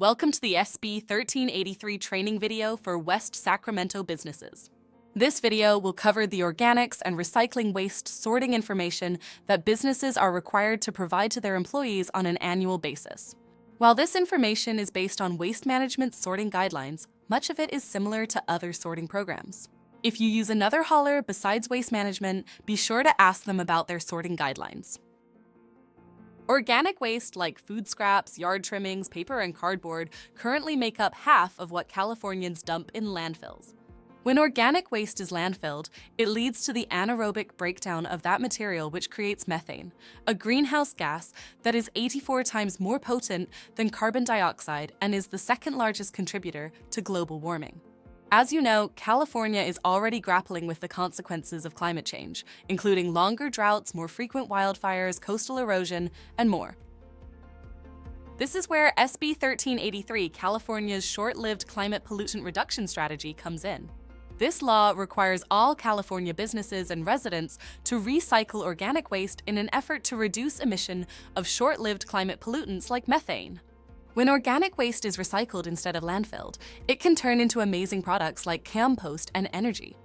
Welcome to the SB1383 training video for West Sacramento businesses. This video will cover the organics and recycling waste sorting information that businesses are required to provide to their employees on an annual basis. While this information is based on waste management sorting guidelines, much of it is similar to other sorting programs. If you use another hauler besides Waste Management, be sure to ask them about their sorting guidelines. Organic waste like food scraps, yard trimmings, paper, and cardboard currently make up half of what Californians dump in landfills. When organic waste is landfilled, it leads to the anaerobic breakdown of that material, which creates methane, a greenhouse gas that is 84 times more potent than carbon dioxide and is the second largest contributor to global warming. As you know, California is already grappling with the consequences of climate change, including longer droughts, more frequent wildfires, coastal erosion, and more. This is where SB 1383, California's short-lived climate pollutant reduction strategy, comes in. This law requires all California businesses and residents to recycle organic waste in an effort to reduce emission of short-lived climate pollutants like methane. When organic waste is recycled instead of landfilled, it can turn into amazing products like compost and energy.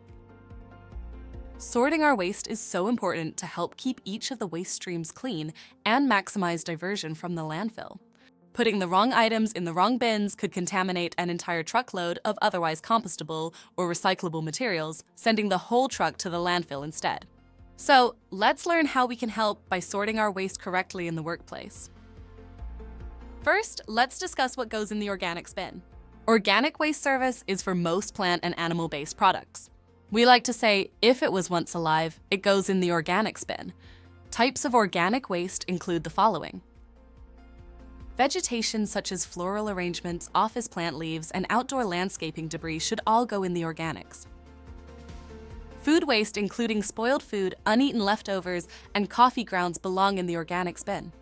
Sorting our waste is so important to help keep each of the waste streams clean and maximize diversion from the landfill. Putting the wrong items in the wrong bins could contaminate an entire truckload of otherwise compostable or recyclable materials, sending the whole truck to the landfill instead. So, let's learn how we can help by sorting our waste correctly in the workplace. First, let's discuss what goes in the organics bin. Organic waste service is for most plant and animal-based products. We like to say, if it was once alive, it goes in the organics bin. Types of organic waste include the following. Vegetation such as floral arrangements, office plant leaves, and outdoor landscaping debris should all go in the organics. Food waste including spoiled food, uneaten leftovers, and coffee grounds belong in the organics bin.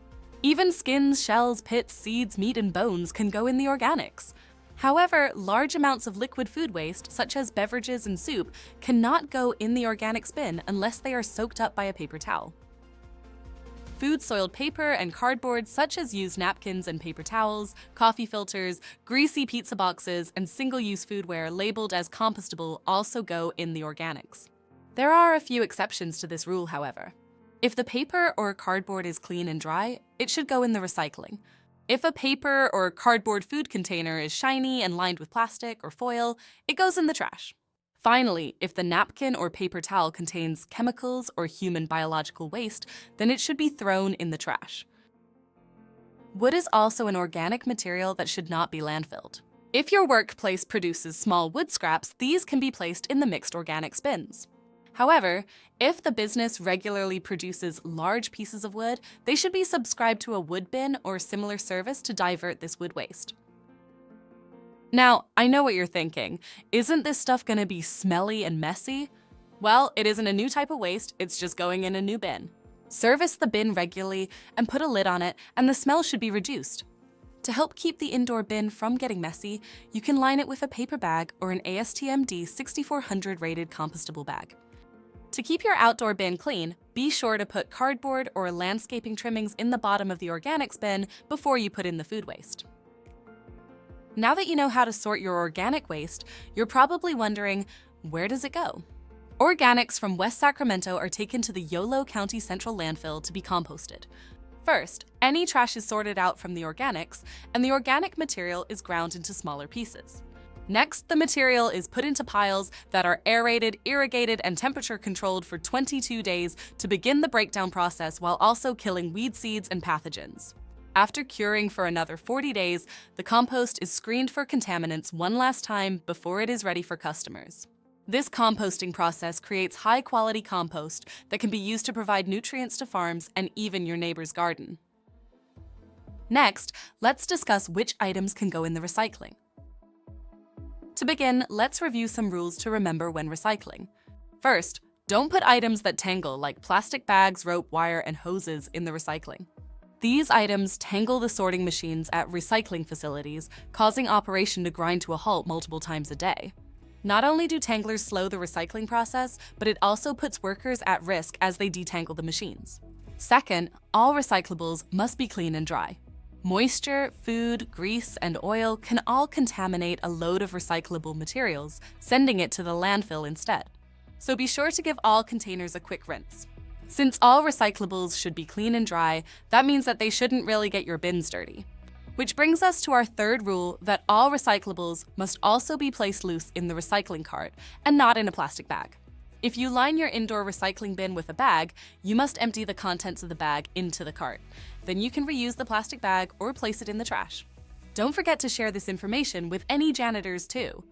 Even skins, shells, pits, seeds, meat, and bones can go in the organics. However, large amounts of liquid food waste, such as beverages and soup, cannot go in the organics bin unless they are soaked up by a paper towel. Food soiled paper and cardboard, such as used napkins and paper towels, coffee filters, greasy pizza boxes, and single-use foodware labeled as compostable also go in the organics. There are a few exceptions to this rule, however. If the paper or cardboard is clean and dry, it should go in the recycling. If a paper or cardboard food container is shiny and lined with plastic or foil, it goes in the trash. Finally, if the napkin or paper towel contains chemicals or human biological waste, then it should be thrown in the trash. Wood is also an organic material that should not be landfilled. If your workplace produces small wood scraps, these can be placed in the mixed organics bins. However, if the business regularly produces large pieces of wood, they should be subscribed to a wood bin or similar service to divert this wood waste. Now, I know what you're thinking. Isn't this stuff going to be smelly and messy? Well, it isn't a new type of waste, it's just going in a new bin. Service the bin regularly and put a lid on it, and the smell should be reduced. To help keep the indoor bin from getting messy, you can line it with a paper bag or an ASTM D6400 rated compostable bag. To keep your outdoor bin clean, be sure to put cardboard or landscaping trimmings in the bottom of the organics bin before you put in the food waste. Now that you know how to sort your organic waste, you're probably wondering, where does it go? Organics from West Sacramento are taken to the Yolo County Central Landfill to be composted. First, any trash is sorted out from the organics, and the organic material is ground into smaller pieces. Next, the material is put into piles that are aerated, irrigated, and temperature-controlled for 22 days to begin the breakdown process while also killing weed seeds and pathogens. After curing for another 40 days, the compost is screened for contaminants one last time before it is ready for customers. This composting process creates high-quality compost that can be used to provide nutrients to farms and even your neighbor's garden. Next, let's discuss which items can go in the recycling. To begin, let's review some rules to remember when recycling. First, don't put items that tangle like plastic bags, rope, wire, and hoses in the recycling. These items tangle the sorting machines at recycling facilities, causing operation to grind to a halt multiple times a day. Not only do tanglers slow the recycling process, but it also puts workers at risk as they detangle the machines. Second, all recyclables must be clean and dry. Moisture, food, grease, and oil can all contaminate a load of recyclable materials, sending it to the landfill instead. So be sure to give all containers a quick rinse. Since all recyclables should be clean and dry, that means that they shouldn't really get your bins dirty. Which brings us to our third rule, that all recyclables must also be placed loose in the recycling cart and not in a plastic bag. If you line your indoor recycling bin with a bag, you must empty the contents of the bag into the cart. Then you can reuse the plastic bag or place it in the trash. Don't forget to share this information with any janitors too.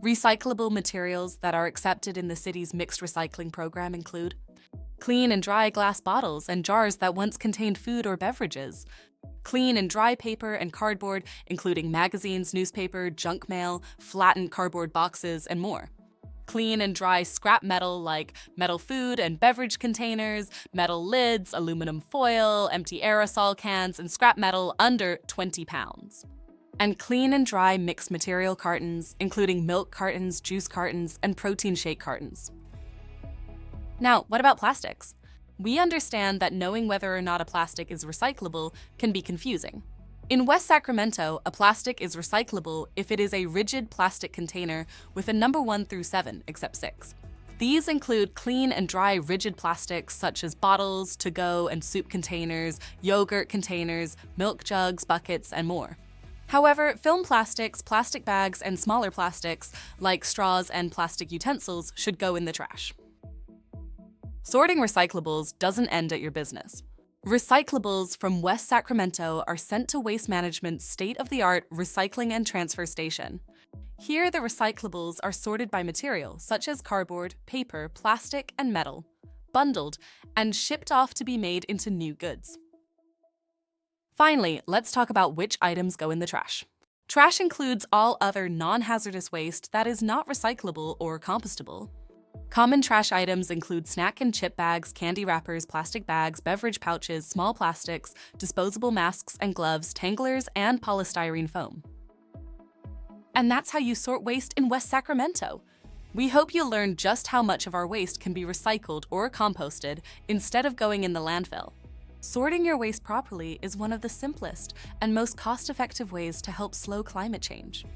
Recyclable materials that are accepted in the city's mixed recycling program include clean and dry glass bottles and jars that once contained food or beverages, clean and dry paper and cardboard, including magazines, newspaper, junk mail, flattened cardboard boxes, and more. Clean and dry scrap metal like metal food and beverage containers, metal lids, aluminum foil, empty aerosol cans, and scrap metal under 20 pounds. And clean and dry mixed material cartons, including milk cartons, juice cartons, and protein shake cartons. Now, what about plastics? We understand that knowing whether or not a plastic is recyclable can be confusing. In West Sacramento, a plastic is recyclable if it is a rigid plastic container with a number 1 through 7, except 6. These include clean and dry rigid plastics such as bottles, to-go and soup containers, yogurt containers, milk jugs, buckets, and more. However, film plastics, plastic bags, and smaller plastics, like straws and plastic utensils, should go in the trash. Sorting recyclables doesn't end at your business. Recyclables from West Sacramento are sent to Waste Management's state-of-the-art recycling and transfer station. Here, the recyclables are sorted by material, such as cardboard, paper, plastic, and metal, bundled, and shipped off to be made into new goods. Finally, let's talk about which items go in the trash. Trash includes all other non-hazardous waste that is not recyclable or compostable. Common trash items include snack and chip bags, candy wrappers, plastic bags, beverage pouches, small plastics, disposable masks and gloves, tanglers, and polystyrene foam. And that's how you sort waste in West Sacramento. We hope you learned just how much of our waste can be recycled or composted instead of going in the landfill. Sorting your waste properly is one of the simplest and most cost-effective ways to help slow climate change.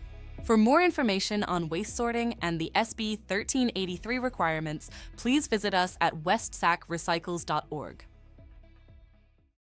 For more information on waste sorting and the SB1383 requirements, please visit us at westsacrecycles.org.